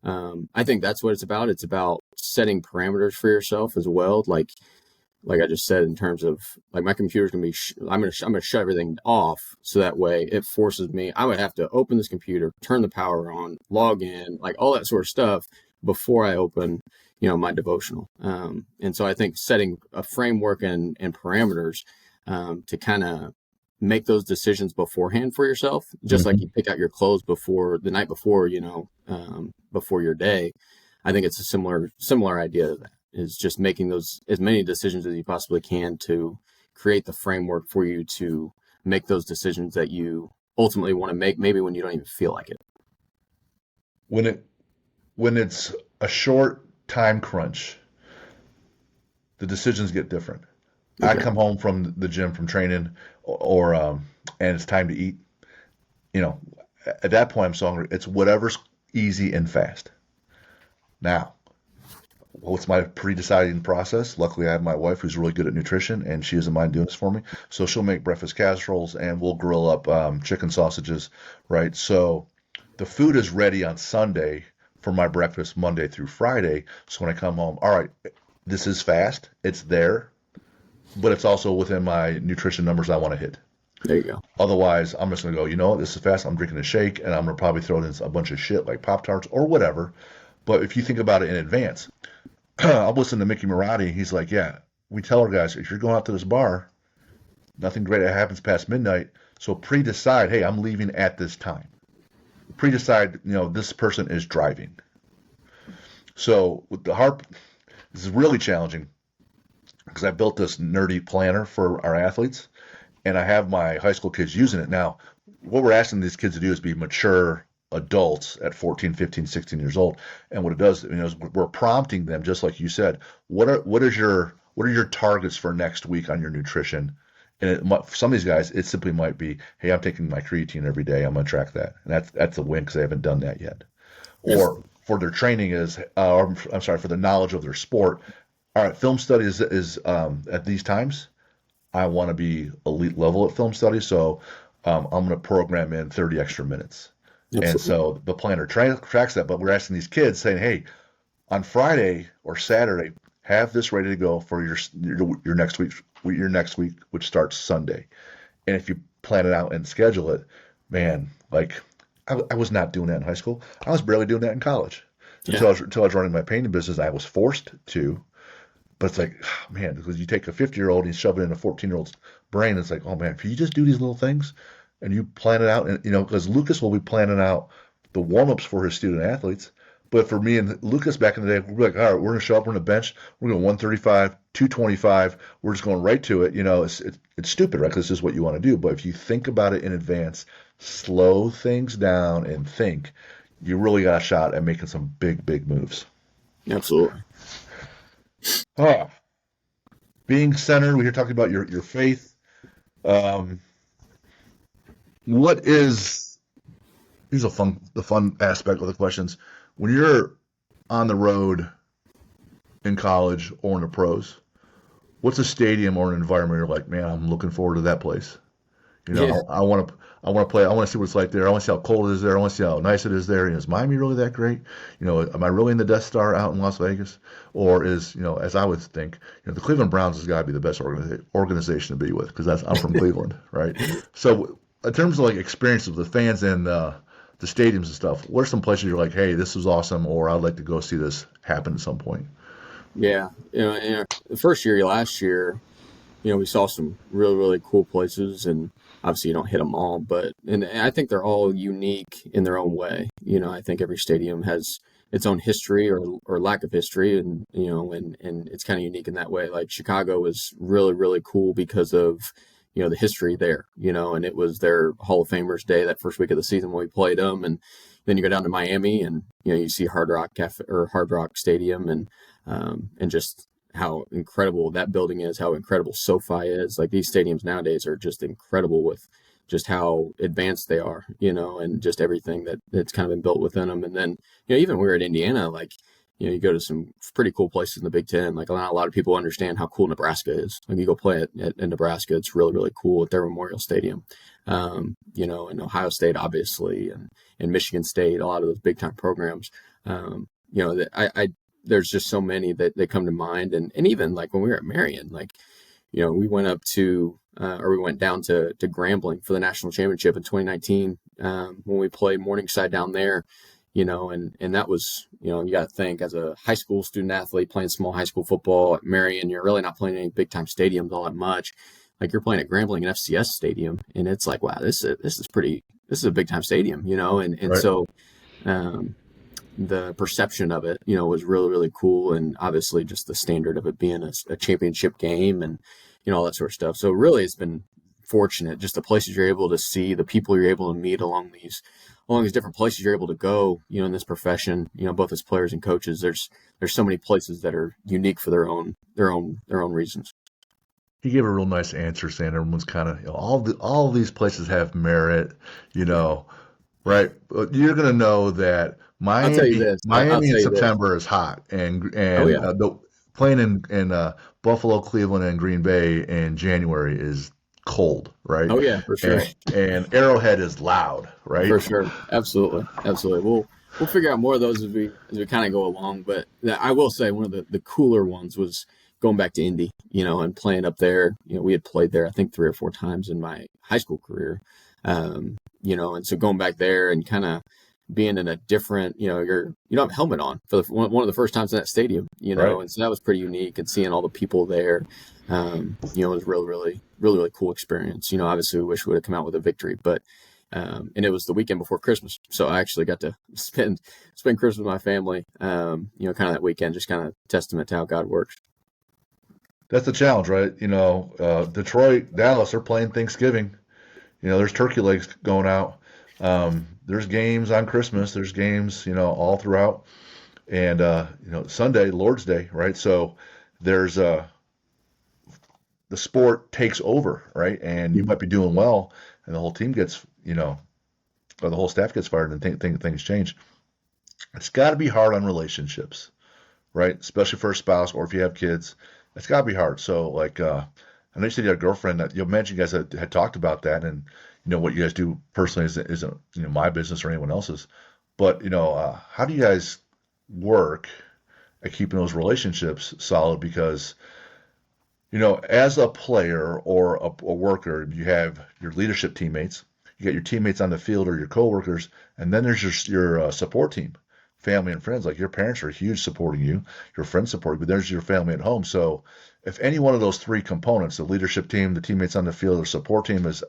I think that's what it's about. It's about setting parameters for yourself as well. Like I just said, in terms of like my computer's going to be, I'm going to shut everything off. So that way it forces me, I would have to open this computer, turn the power on, log in, like all that sort of stuff before I open, my devotional. And so I think setting a framework and parameters to kind of make those decisions beforehand for yourself, just like you pick out your clothes before the night before, before your day. I think it's a similar idea to that, is just making those as many decisions as you possibly can to create the framework for you to make those decisions that you ultimately want to make, maybe when you don't even feel like it. When it's a short time crunch, the decisions get different. Okay. I come home from the gym from training, or and it's time to eat. At that point I'm so hungry. It's whatever's easy and fast. Now, what's my pre-deciding process? Luckily, I have my wife who's really good at nutrition, and she doesn't mind doing this for me. So she'll make breakfast casseroles, and we'll grill up chicken sausages, right? So the food is ready on Sunday for my breakfast Monday through Friday. So when I come home, all right, this is fast. It's there, but it's also within my nutrition numbers I want to hit. There you go. Otherwise, I'm just going to go, this is fast. I'm drinking a shake, and I'm going to probably throw in a bunch of shit like Pop-Tarts or whatever. But if you think about it in advance, I'll listen to Mickey Marotti. He's like, yeah, we tell our guys, if you're going out to this bar, nothing great happens past midnight. So pre-decide, hey, I'm leaving at this time. Pre-decide, this person is driving. So with the harp, this is really challenging because I built this nerdy planner for our athletes, and I have my high school kids using it. Now, what we're asking these kids to do is be mature adults at 14, 15, 16 years old. And what it does, is we're prompting them, just like you said, what are your targets for next week on your nutrition? And for some of these guys, it simply might be, hey, I'm taking my creatine every day. I'm going to track that. And that's a win because they haven't done that yet. Yes. Or for their training for the knowledge of their sport. All right, film studies is at these times, I want to be elite level at film studies. So I'm going to program in 30 extra minutes. Absolutely. And so the planner tracks that, but we're asking these kids saying, hey, on Friday or Saturday, have this ready to go for your next week, which starts Sunday. And if you plan it out and schedule it, man, like I was not doing that in high school. I was barely doing that in college until I was running my painting business. I was forced to, but it's like, man, because you take a 50-year-old and you shove it in a 14-year-old's brain. It's like, oh man, if you just do these little things and you plan it out, and because Lucas will be planning out the warm-ups for his student athletes. But for me and Lucas back in the day, we're like, all right, we're going to show up on the bench. We're going 135, 225. We're just going right to it. It's stupid, right? Because this is what you want to do. But if you think about it in advance, slow things down and think, you really got a shot at making some big, big moves. Absolutely. Being centered, we're talking about your faith. Here's the fun aspect of the questions. When you're on the road in college or in the pros, what's a stadium or an environment you're like, man, I'm looking forward to that place? You Yeah. know, I want to play. I want to see what it's like there. I want to see how cold it is there. I want to see how nice it is there. Is Miami really that great? You know, am I really in the Death Star out in Las Vegas, or is, as I would think, the Cleveland Browns has got to be the best organization to be with, because I'm from Cleveland, right? So in terms of like experience of the fans and the stadiums and stuff, what are some places you're like, hey, this was awesome, or I'd like to go see this happen at some point? Yeah. The first year, last year, we saw some really, really cool places, and obviously you don't hit them all, and I think they're all unique in their own way. I think every stadium has its own history or lack of history, and it's kind of unique in that way. Like Chicago was really, really cool because of, the history there, and it was their Hall of Famers day that first week of the season when we played them. And then you go down to Miami and, you see Hard Rock Cafe or Hard Rock Stadium, and just how incredible that building is, how incredible SoFi is. Like these stadiums nowadays are just incredible with just how advanced they are, and just everything that's kind of been built within them. And then, even when we were at Indiana, like, you go to some pretty cool places in the Big Ten. Like not a lot of people understand how cool Nebraska is. Like you go play in Nebraska, it's really, really cool at their Memorial Stadium. And Ohio State, obviously, and Michigan State, a lot of those big time programs. There's just so many that come to mind. And even like when we were at Marian, like, we went up to, or we went down to Grambling for the national championship in 2019 when we played Morningside down there, and that was, you got to think, as a high school student athlete playing small high school football at Marian, you're really not playing any big time stadiums all that much. Like you're playing at Grambling, an FCS stadium, and it's like, wow, this is a big time stadium, and Right. so the perception of it, was really, really cool. And obviously just the standard of it being a championship game and, all that sort of stuff. So really it's been fortunate, just the places you're able to see, the people you're able to meet along these different places you're able to go, in this profession, both as players and coaches. There's so many places that are unique for their own reasons. He gave a real nice answer, saying everyone's kind of, all these places have merit, you know, right? But you're gonna know that I'll tell you this. I'll Miami in tell you this. September is hot, and Oh yeah. the playing in Buffalo, Cleveland, and Green Bay in January is cold, right? Oh yeah, for sure. And Arrowhead is loud, right? For sure. Absolutely. Absolutely. We'll figure out more of those as we kind of go along. But I will say one of the cooler ones was going back to Indy, and playing up there. We had played there, I think 3 or 4 times in my high school career. And so going back there and kind of being in a different, you don't have a helmet on for one of the first times in that stadium, Right. and so that was pretty unique, and seeing all the people there, it was really, really, really, really cool experience. Obviously we wish we would have come out with a victory, but, and it was the weekend before Christmas. So I actually got to spend Christmas with my family, kind of that weekend, just kind of testament to how God works. That's the challenge, right? Detroit, Dallas, they're playing Thanksgiving. There's turkey legs going out. There's games on Christmas. There's games, all throughout. And, Sunday, Lord's Day, right? So there's the sport takes over, right? And you might be doing well, and the whole team gets, or the whole staff gets fired, and things change. It's got to be hard on relationships, right? Especially for a spouse, or if you have kids, it's got to be hard. So, like, I know you said you had a girlfriend. That you mentioned you guys had talked about that, and what you guys do personally isn't my business or anyone else's. But how do you guys work at keeping those relationships solid? Because as a player or a worker, you have your leadership teammates, you got your teammates on the field or your coworkers, and then there's your support team, family and friends. Like your parents are huge supporting you, your friends support you, but there's your family at home. So if any one of those 3 components, the leadership team, the teammates on the field, or support team, is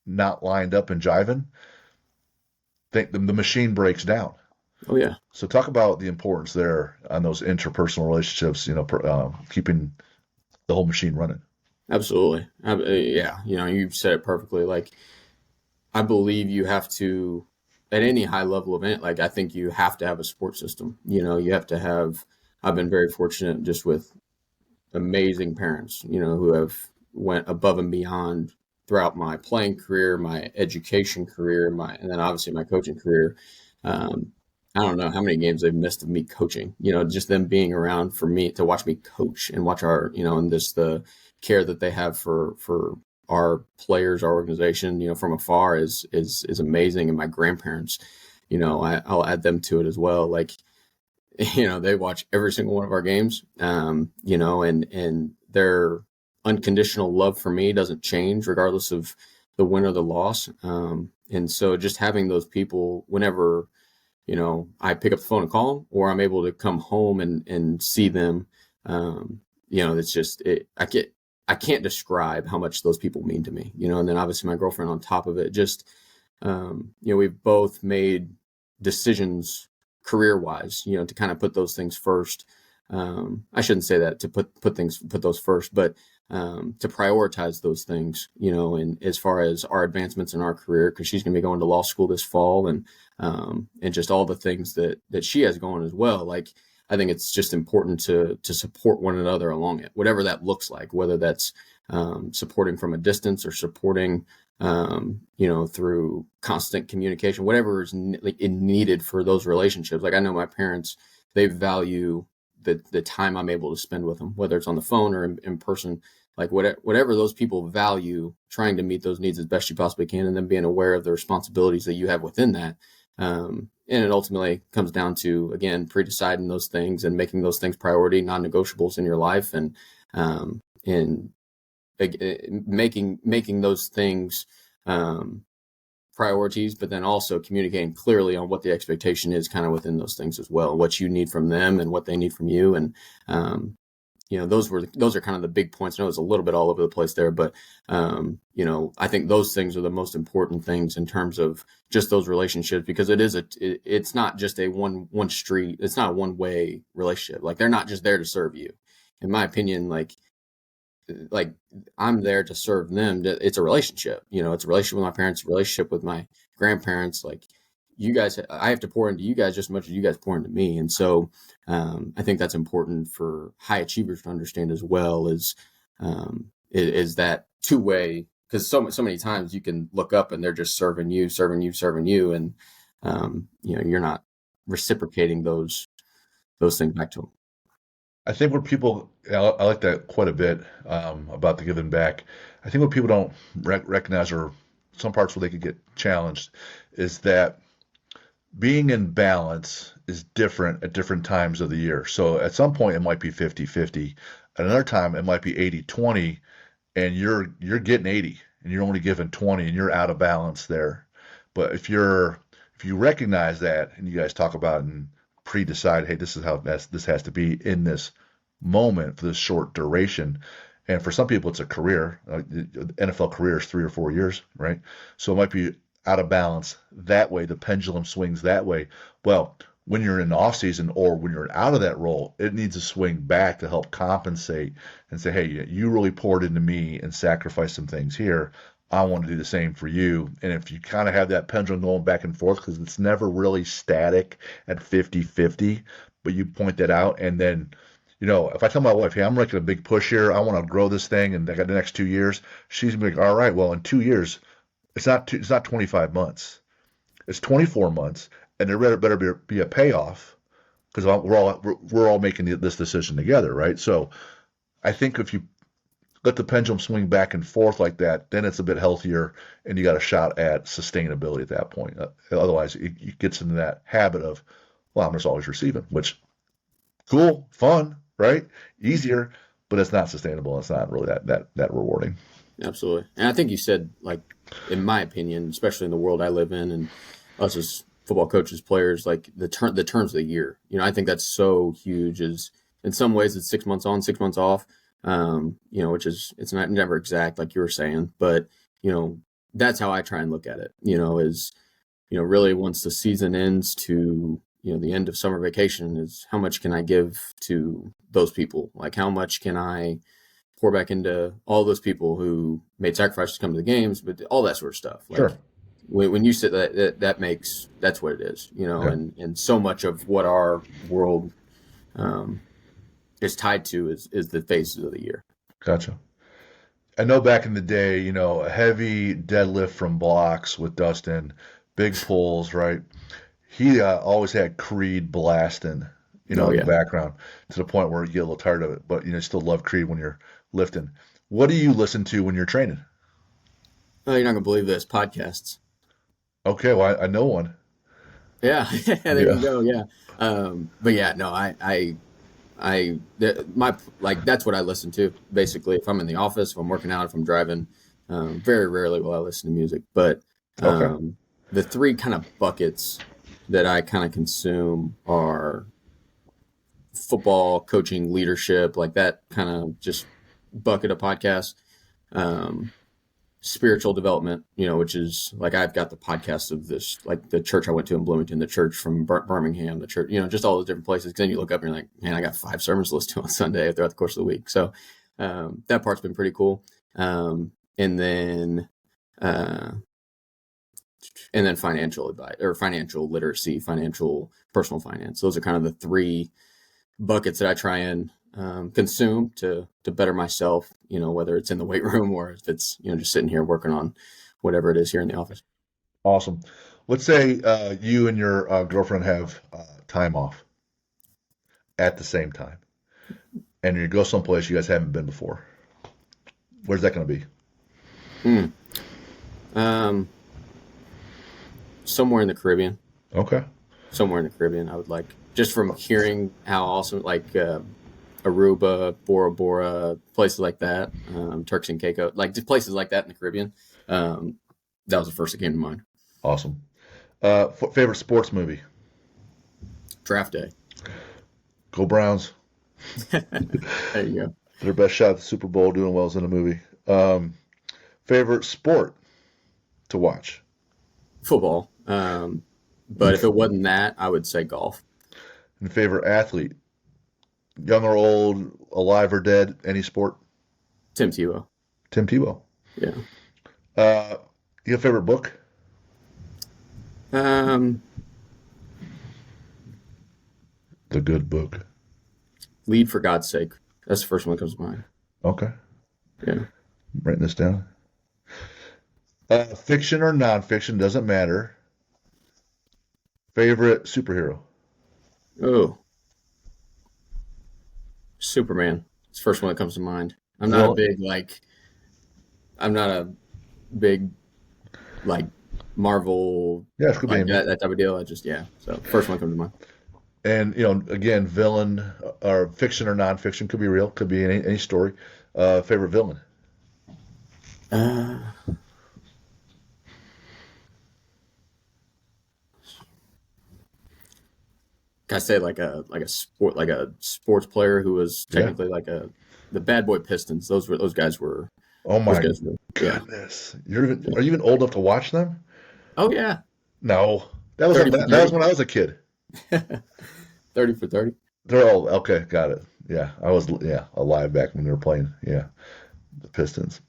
not lined up and jiving, the machine breaks down. Oh yeah. So talk about the importance there on those interpersonal relationships, keeping the whole machine running. Absolutely. Yeah. You said it perfectly. Like, I believe you have to, at any high level event, like I think you have to have a support system. You have to have, I've been very fortunate just with amazing parents, who have went above and beyond throughout my playing career, my education career, and then obviously my coaching career. I don't know how many games they've missed of me coaching, just them being around for me to watch me coach and watch our, and this, the care that they have for our players, our organization, from afar is amazing. And my grandparents, I'll add them to it as well. Like, they watch every single one of our games, and their unconditional love for me doesn't change regardless of the win or the loss. And so just having those people whenever, I pick up the phone and call them, or I'm able to come home and see them, it's just, I can't describe how much those people mean to me, and then obviously my girlfriend on top of it, just, we've both made decisions career wise, to kind of put those things first. I shouldn't say that to put those first, but to prioritize those things, and as far as our advancements in our career, because she's going to be going to law school this fall, and just all the things that she has going as well. Like, I think it's just important to support one another along it, whatever that looks like, whether that's supporting from a distance or supporting, through constant communication, whatever is needed for those relationships. Like, I know my parents, they value the time I'm able to spend with them, whether it's on the phone or in person, like whatever those people value, trying to meet those needs as best you possibly can, and then being aware of the responsibilities that you have within that. And it ultimately comes down to, again, pre-deciding those things and making those things priority, non-negotiables in your life, and making those things priorities, but then also communicating clearly on what the expectation is kind of within those things as well, what you need from them and what they need from you. And, those are kind of the big points. I know it's a little bit all over the place there, but, I think those things are the most important things in terms of just those relationships, because it's not just a one street. It's not a one way relationship. Like, they're not just there to serve you. In my opinion, like I'm there to serve them. It's a relationship, it's a relationship with my parents, a relationship with my grandparents. Like, you guys, I have to pour into you guys just as much as you guys pour into me. And so I think that's important for high achievers to understand as well, is that two-way, because so many times you can look up and they're just serving you. And, you're not reciprocating those things back to them. I think where people, I like that quite a bit, about the giving back. I think what people don't recognize, or some parts where they could get challenged, is that being in balance is different at different times of the year. So at some point it might be 50-50. At another time it might be 80-20, and you're getting 80 and you're only giving 20, and you're out of balance there. But if you recognize that, and you guys talk about and pre-decide, hey, this is how this has to be in this moment for this short duration. And for some people it's a career. NFL career is 3 or 4 years, right? So it might be out of balance that way. The pendulum swings that way. Well, when you're in the off season, or when you're out of that role, it needs to swing back to help compensate and say, hey, you really poured into me and sacrificed some things here. I want to do the same for you. And if you kind of have that pendulum going back and forth, because it's never really static at 50-50, but you point that out, and then, if I tell my wife, hey, I'm making a big push here, I want to grow this thing, and I got the next 2 years, she's gonna be like, all right, well, in 2 years, it's not 25 months, it's 24 months, and there better be a payoff, because we're all making this decision together, right? So I think if you let the pendulum swing back and forth like that, then it's a bit healthier, and you got a shot at sustainability at that point. Otherwise, it gets into that habit of, well, I'm just always receiving, which, cool, fun, right? Easier, but it's not sustainable. It's not really that rewarding. Absolutely. And I think you said, like, in my opinion, especially in the world I live in, and us as football coaches, players, like the terms of the year, I think that's so huge. Is in some ways it's 6 months on, 6 months off. Which is, it's not never exact, like you were saying, but, that's how I try and look at it, is, really once the season ends to, the end of summer vacation, is how much can I give to those people? Like, how much can I pour back into all those people who made sacrifices to come to the games, but all that sort of stuff. Like, Sure. When you said that's what it is, Yeah. and so much of what our world, is tied to is the phases of the year. Gotcha. I know back in the day, a heavy deadlift from blocks with Dustin, big pulls, right? He always had Creed blasting, in the background, to the point where you get a little tired of it, but still love Creed when you're lifting. What do you listen to when you're training? Oh, you're not gonna believe this. Podcasts. Okay, well, I know one. Yeah, there Yeah. you go. Yeah. But yeah, no, my like that's what I listen to basically. If I'm in the office, if I'm working out, if I'm driving, very rarely will I listen to music. But Okay. um, the three kind of buckets that I kind of consume are football, coaching, leadership, like that kind of just bucket of podcasts. Um, Spiritual development, which is like I've got the podcast of this, like the church I went to in Bloomington, the church from Birmingham, the church, just all those different places. 'Cause then you look up and you're like, man, I got 5 sermons to listen to on Sunday throughout the course of the week. So that part's been pretty cool. And then uh, financial advice or financial literacy, financial personal finance. Those are kind of the three buckets that I try and consume to better myself, whether it's in the weight room or if it's, just sitting here working on whatever it is here in the office. Awesome. Let's say you and your girlfriend have time off at the same time, and you go someplace you guys haven't been before. Where's that going to be? Hmm. Um, Somewhere in the Caribbean. Okay. Somewhere in the Caribbean, I would like, just from hearing how awesome, like Aruba, Bora Bora, places like that, Turks and Caicos, like just places like that in the Caribbean. That was the first that came to mind. Awesome. Favorite sports movie? Draft day. Go Browns. There you go. Their best shot at the Super Bowl, doing well in the movie. Favorite sport to watch? Football. But if it wasn't that, I would say golf. And favorite athlete? Young or old, alive or dead, any sport? Tim Tebow. Tim Tebow. Yeah. Uh, your favorite book? Um, The Good Book. Lead for God's sake. That's the first one that comes to mind. Okay. Yeah. I'm writing this down. Fiction or nonfiction, doesn't matter. Favorite superhero? Oh, Superman. It's the first one that comes to mind. Well, I'm not a big like Marvel yeah, it's good like being. that type of deal. I just yeah. So first one comes to mind. And again, villain or fiction or nonfiction could be real, could be any story. Favorite villain? Uh, can I say like a sports player who was Yeah. technically like the bad boy Pistons. Those guys were Oh those my guys were yeah. goodness. Are you even old enough to watch them? Oh yeah. No. That was 30 for that was 30. when I was a kid. 30 for 30. They're all okay, got it. Yeah. I was alive back when they were playing. Yeah. The Pistons.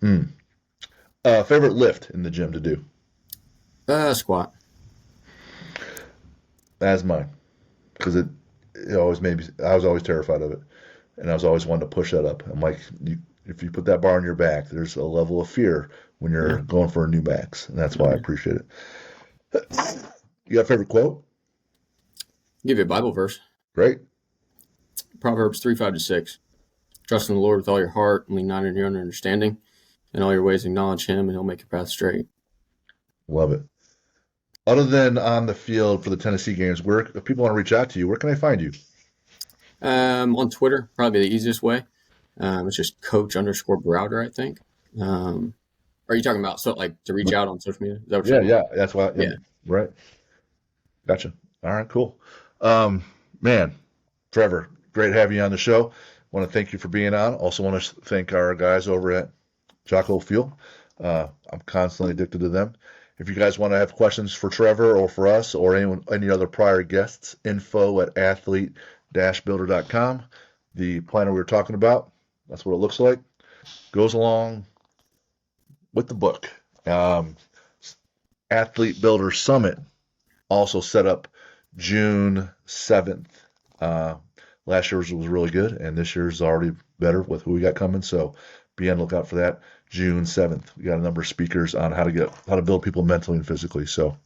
Favorite lift in the gym to do? Squat. That's mine. Because it always made me, I was always terrified of it. And I was always wanting to push that up. I'm like, if you put that bar on your back, there's a level of fear when Yeah. you're going for a new max. And that's why I appreciate it. You got a favorite quote? Give you a Bible verse. Great. Proverbs 3:5-6. Trust in the Lord with all your heart and lean not on your own understanding. In all your ways acknowledge him and he'll make your path straight. Love it. Other than on the field for the Tennessee games, where if people want to reach out to you, where can I find you? On Twitter, probably the easiest way. It's just coach_Browder, I think. Are you talking about like to reach out on social media? Is that what you're Yeah, talking yeah. That's why. about? Yeah. Right. Gotcha. All right, cool. Man, Trevor, great having you on the show. Want to thank you for being on. Also want to thank our guys over at Jocko Fuel. I'm constantly addicted to them. If you guys want to have questions for Trevor or for us or any other prior guests, info@athlete-builder.com. The planner we were talking about, that's what it looks like. Goes along with the book. Athlete Builder Summit also set up June 7th. Last year's was really good, and this year's already better with who we got coming. So be on the lookout for that. June 7th. We got a number of speakers on how to build people mentally and physically. So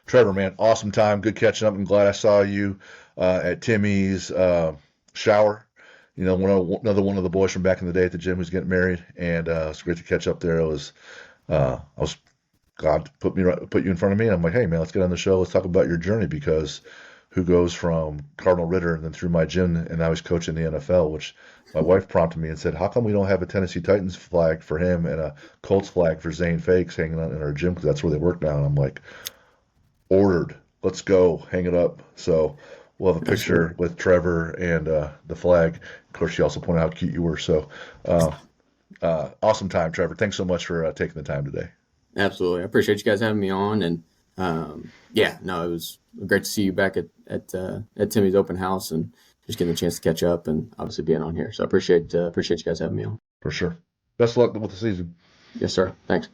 Trevor, man, awesome time. Good catching up. I'm glad I saw you at Timmy's shower. Another one of the boys from back in the day at the gym who's getting married, and it's great to catch up there. It was I was God put you in front of me. And I'm like, hey man, let's get on the show. Let's talk about your journey because who goes from Cardinal Ritter and then through my gym and now he's coaching the NFL, which my wife prompted me and said, how come we don't have a Tennessee Titans flag for him and a Colts flag for Zane Fakes hanging out in our gym because that's where they work now. And I'm like, ordered. Let's go. Hang it up. So we'll have a Absolutely. picture with Trevor and the flag. Of course, she also pointed out how cute you were. So uh, awesome time, Trevor. Thanks so much for taking the time today. Absolutely. I appreciate you guys having me on. And yeah, no, it was great to see you back at Timmy's open house and just getting the chance to catch up and obviously being on here. So I appreciate you guys having me on. For sure. Best of luck with the season. Yes, sir. Thanks.